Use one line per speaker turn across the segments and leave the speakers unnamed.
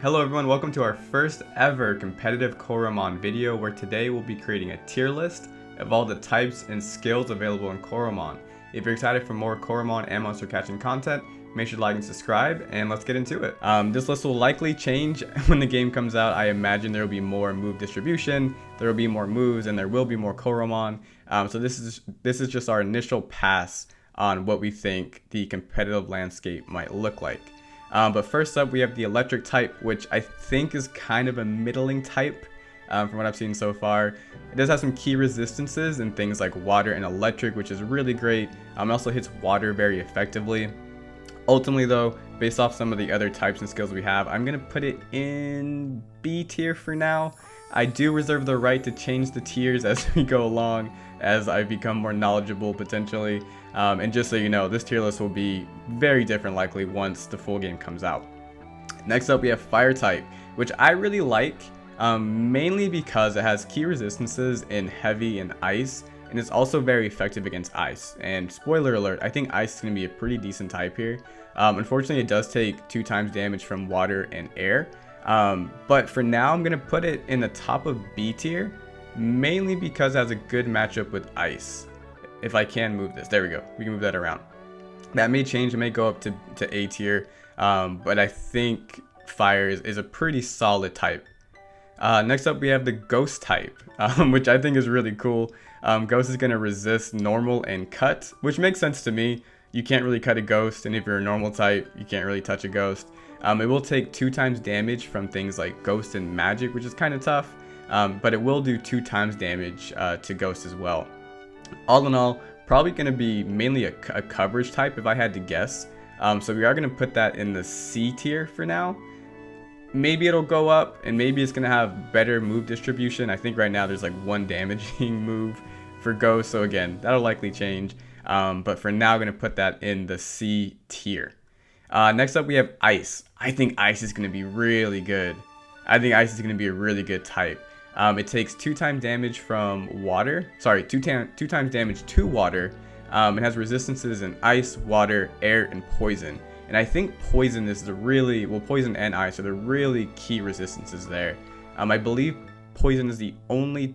Hello everyone, welcome to our first ever Competitive Coromon video, where today we'll be creating a tier list of all the types and skills available in Coromon. If you're excited for more Coromon and monster catching content, make sure to like and subscribe, and let's get into it. This list will likely change when the game comes out. I imagine there will be more move distribution, there will be more moves, and there will be more Coromon. So this is just our initial pass on what we think the competitive landscape might look like. But first up, we have the electric type, which I think is kind of a middling type from what I've seen so far. It does have some key resistances in things like water and electric, which is really great. It also hits water very effectively. Ultimately though, based off some of the other types and skills we have, I'm going to put it in B tier for now. I do reserve the right to change the tiers as we go along, as I become more knowledgeable potentially. And just so you know, this tier list will be very different likely once the full game comes out. Next up, we have fire type, which I really like, mainly because it has key resistances in heavy and ice, and it's also very effective against ice. And spoiler alert, I think ice is going to be a pretty decent type here. Unfortunately, it does take 2 times damage from water and air. But for now, I'm going to put it in the top of B tier, mainly because it has a good matchup with ice. If I can move this, there we go, we can move that around. That may change, it may go up to A tier, but I think fire is a pretty solid type. Next up, we have the ghost type, which I think is really cool. Ghost is going to resist normal and cut, which makes sense to me. You can't really cut a ghost, and if you're a normal type, you can't really touch a ghost. It will take 2 times damage from things like ghost and magic, which is kind of tough, but it will do 2 times damage to ghost as well. All in all, probably going to be mainly a coverage type if I had to guess. So we are going to put that in the C tier for now. Maybe it'll go up, and maybe it's going to have better move distribution. I think right now there's like 1 damaging move for ghost, so again, that'll likely change. But for now, I'm going to put that in the C tier. Next up, we have ice. I think ice is going to be really good. I think ice is going to be a really good type. It takes 2 times damage from water. Sorry, 2 times damage to water. It has resistances in ice, water, air, and poison. And I think poison is the really, well, poison and ice are the really key resistances there. I believe poison is the only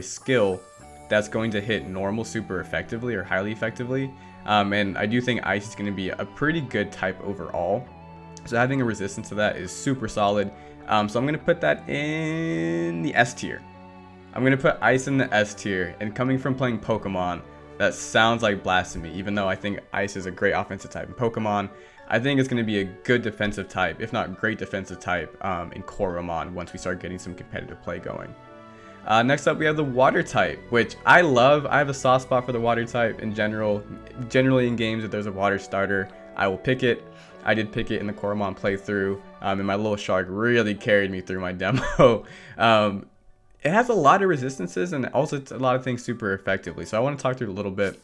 skill that's going to hit normal super effectively or highly effectively. And I do think ice is going to be a pretty good type overall. So having a resistance to that is super solid. So I'm going to put that in the S tier. I'm going to put ice in the S tier, and coming from playing Pokemon, that sounds like blasphemy. Even though I think ice is a great offensive type in Pokemon, I think it's going to be a good defensive type, if not great defensive type, in Coromon once we start getting some competitive play going. Next up, we have the water type, which I love. I have a soft spot for the water type in general. Generally in games, if there's a water starter, I will pick it. I did pick it in the Coromon playthrough, and my little shark really carried me through my demo. It has a lot of resistances, and also it's a lot of things super effectively. So I want to talk through it a little bit.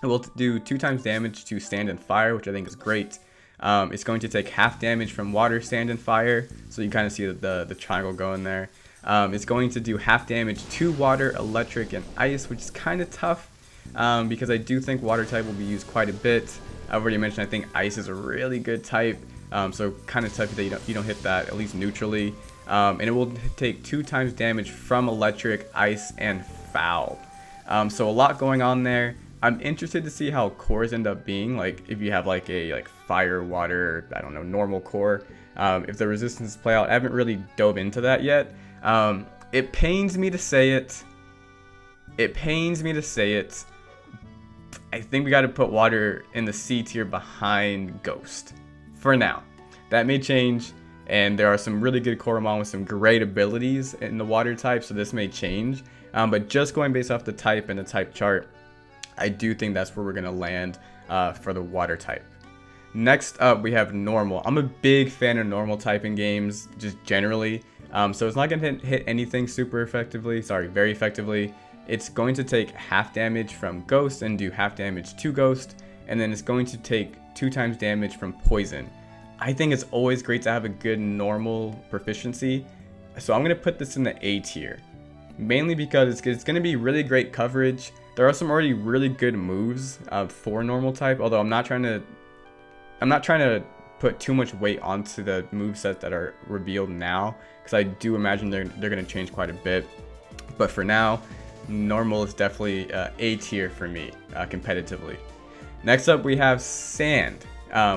It will do 2 times damage to stand and fire, which I think is great. It's going to take half damage from water, sand, and fire. So you kind of see the triangle going there. It's going to do half damage to water, electric, and ice, which is kind of tough because I do think water type will be used quite a bit. I've already mentioned I think ice is a really good type, so kind of tough that you don't hit that, at least neutrally. And it will take 2 times damage from electric, ice, and foul. So a lot going on there. I'm interested to see how cores end up being, like if you have like a fire, water, I don't know, normal core. If the resistances play out, I haven't really dove into that yet. It pains me to say it. I think we got to put water in the C tier behind ghost for now. That may change, and there are some really good Coromon with some great abilities in the water type, so this may change. But just going based off the type and the type chart, I do think that's where we're going to land for the water type. Next up, we have normal. I'm a big fan of normal type in games, just generally. So it's not going to hit anything super effectively, very effectively. It's going to take half damage from ghost and do half damage to ghost, and then it's going to take 2 times damage from poison. I think it's always great to have a good normal proficiency, so I'm going to put this in the A tier, mainly because it's going to be really great coverage. There are some already really good moves for normal type, although I'm not trying to put too much weight onto the movesets that are revealed now, because I do imagine they're going to change quite a bit. But for now, normal is definitely A tier for me competitively. Next up, we have sand,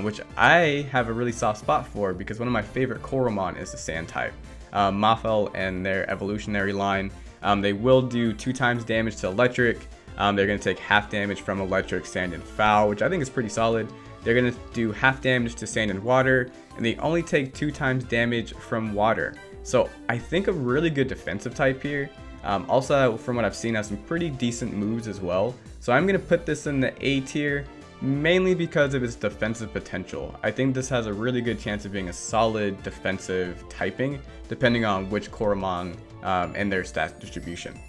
which I have a really soft spot for because one of my favorite Coromon is the sand type. Mothel and their evolutionary line, they will do 2 times damage to electric. They're going to take half damage from electric, sand, and foul, which I think is pretty solid. They're going to do half damage to sand and water, and they only take 2 times damage from water. So I think a really good defensive type here. Also, from what I've seen, has some pretty decent moves as well. So I'm going to put this in the A tier, mainly because of its defensive potential. I think this has a really good chance of being a solid defensive typing, depending on which Coromon and their stat distribution.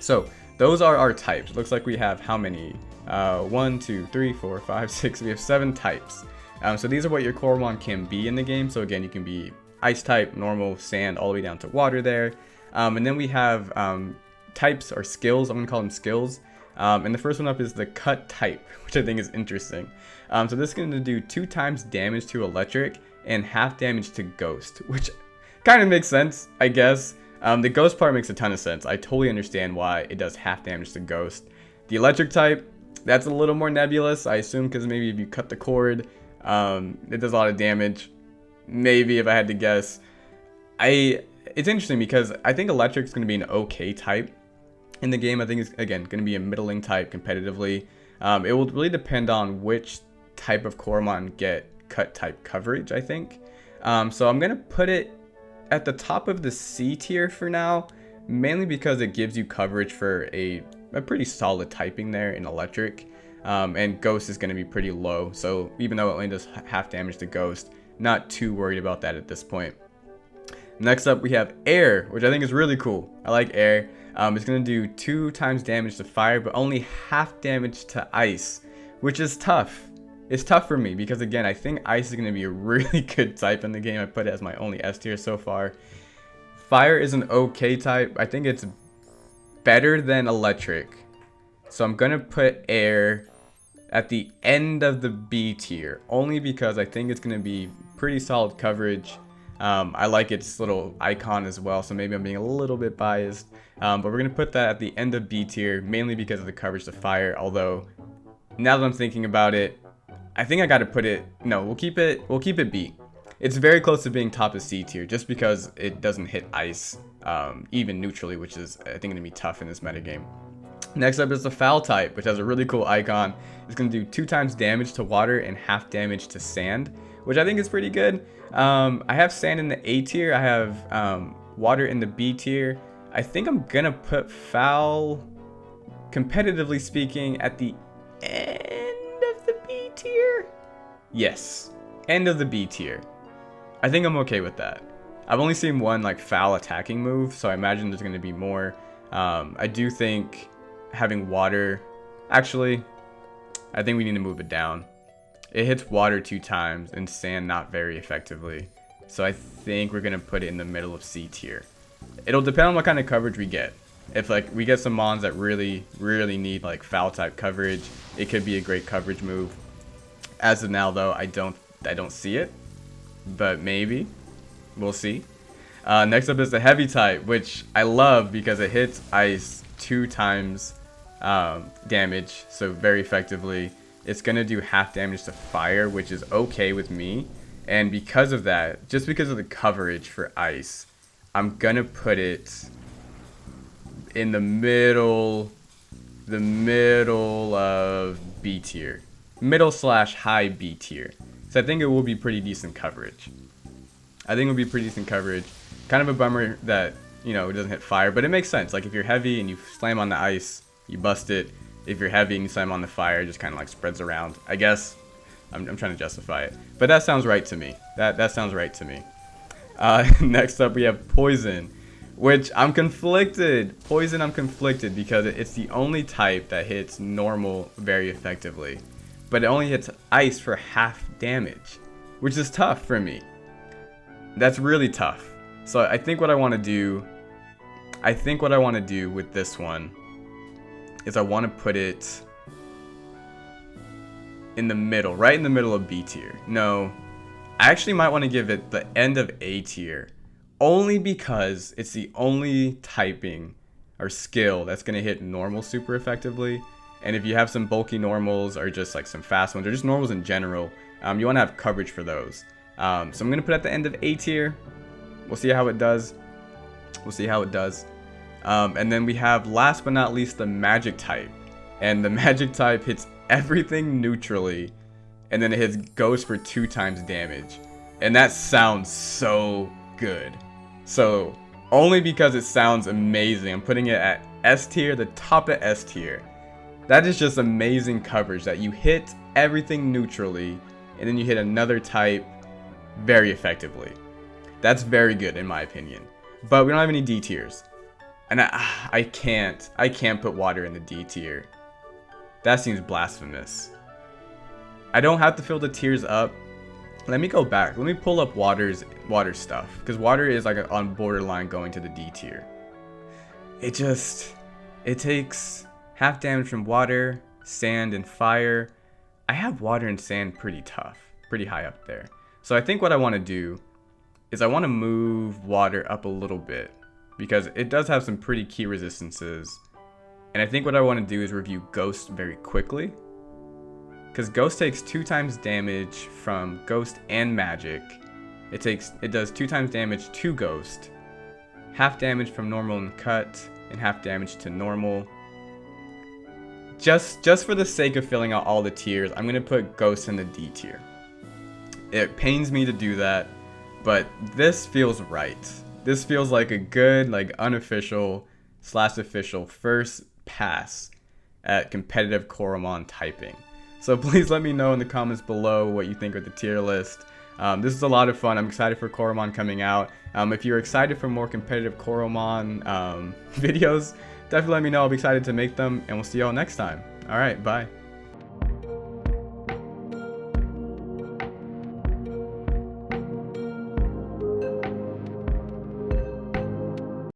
So those are our types. It looks like we have how many? 1, 2, 3, 4, 5, 6. We have 7 types. So these are what your Coromon can be in the game. So again, you can be ice type, normal, sand, all the way down to water there. And then we have types or skills. I'm going to call them skills. And the first one up is the cut type, which I think is interesting. So this is going to do 2 times damage to electric and half damage to ghost, which kind of makes sense, I guess. The ghost part makes a ton of sense. I totally understand why it does half damage to ghost. The electric type, that's a little more nebulous, I assume, because maybe if you cut the cord, it does a lot of damage. Maybe if I had to guess. It's interesting because I think electric is going to be an okay type in the game. I think it's, again, going to be a middling type competitively. It will really depend on which type of Coromon get cut type coverage, I think. So I'm going to put it at the top of the C tier for now, mainly because it gives you coverage for a pretty solid typing there in electric. And ghost is going to be pretty low. So even though it only does half damage to ghost, not too worried about that at this point. Next up, we have air, which I think is really cool. I like air. It's going to do 2 times damage to fire, but only half damage to ice, which is tough. It's tough for me because, again, I think ice is going to be a really good type in the game. I put it as my only S tier so far. Fire is an okay type. I think it's better than electric. So I'm going to put air at the end of the B tier, only because I think it's going to be pretty solid coverage. I like its little icon as well, so maybe I'm being a little bit biased. But we're going to put that at the end of B tier, mainly because of the coverage to fire. Although, now that I'm thinking about it, I think I got to put it, no, we'll keep it B. It's very close to being top of C tier, just because it doesn't hit ice, even neutrally, which is, I think, going to be tough in this metagame. Next up is the foul type, which has a really cool icon. It's going to do 2 times damage to water and half damage to sand, which I think is pretty good. I have sand in the A tier. I have water in the B tier. I think I'm going to put foul, competitively speaking, at the end of the B tier. Yes, end of the B tier. I think I'm okay with that. I've only seen one like foul attacking move, so I imagine there's going to be more. I do think having water, actually, I think we need to move it down. It hits water 2 times and sand not very effectively. So I think we're going to put it in the middle of C tier. It'll depend on what kind of coverage we get. If like we get some mons that really need like foul type coverage, it could be a great coverage move. As of now though, I don't see it, but maybe we'll see. Next up is the heavy type, which I love because it hits ice 2 times damage, so very effectively. It's going to do half damage to fire, which is okay with me. And because of that, just because of the coverage for ice, I'm going to put it in the middle of B tier. Middle/high B tier. So I think it will be pretty decent coverage. Kind of a bummer that, you know, it doesn't hit fire, but it makes sense. Like if you're heavy and you slam on the ice, you bust it. If you're heavy and you slam on the fire, it just kind of like spreads around. I guess I'm trying to justify it, but that sounds right to me. That sounds right to me. Next up, we have poison, which I'm conflicted. Poison, I'm conflicted because it's the only type that hits normal very effectively, but it only hits ice for half damage, which is tough for me. That's really tough. So I think what I want to do with this one is I want to put it in the middle, right in the middle of B tier. No, I actually might want to give it the end of A tier, only because it's the only typing or skill that's going to hit normal super effectively. And if you have some bulky normals or just like some fast ones or just normals in general, you want to have coverage for those. So I'm going to put at the end of A tier. We'll see how it does. And then we have, last but not least, the magic type. And the magic type hits everything neutrally, and then it hits ghost for 2 times damage. And that sounds so good. So only because it sounds amazing, I'm putting it at S tier, the top of S tier. That is just amazing coverage that you hit everything neutrally, and then you hit another type very effectively. That's very good in my opinion. But we don't have any D tiers. And I can't put water in the D tier. That seems blasphemous. I don't have to fill the tiers up. Let me go back. Let me pull up water stuff, because water is like on borderline going to the D tier. It takes half damage from water, sand, and fire. I have water and sand pretty tough, pretty high up there. So I think what I want to do is I want to move water up a little bit, because it does have some pretty key resistances. And I think what I want to do is review Ghost very quickly, because Ghost takes 2 times damage from Ghost and Magic. It does 2 times damage to Ghost, half damage from normal and cut, and half damage to normal. Just for the sake of filling out all the tiers, I'm gonna put Ghost in the D tier. It pains me to do that, but this feels right. This feels like a good, like, unofficial / official first pass at competitive Coromon typing. So please let me know in the comments below what you think of the tier list. This is a lot of fun. I'm excited for Coromon coming out. If you're excited for more competitive Coromon videos, definitely let me know. I'll be excited to make them, and we'll see y'all next time. Alright, bye.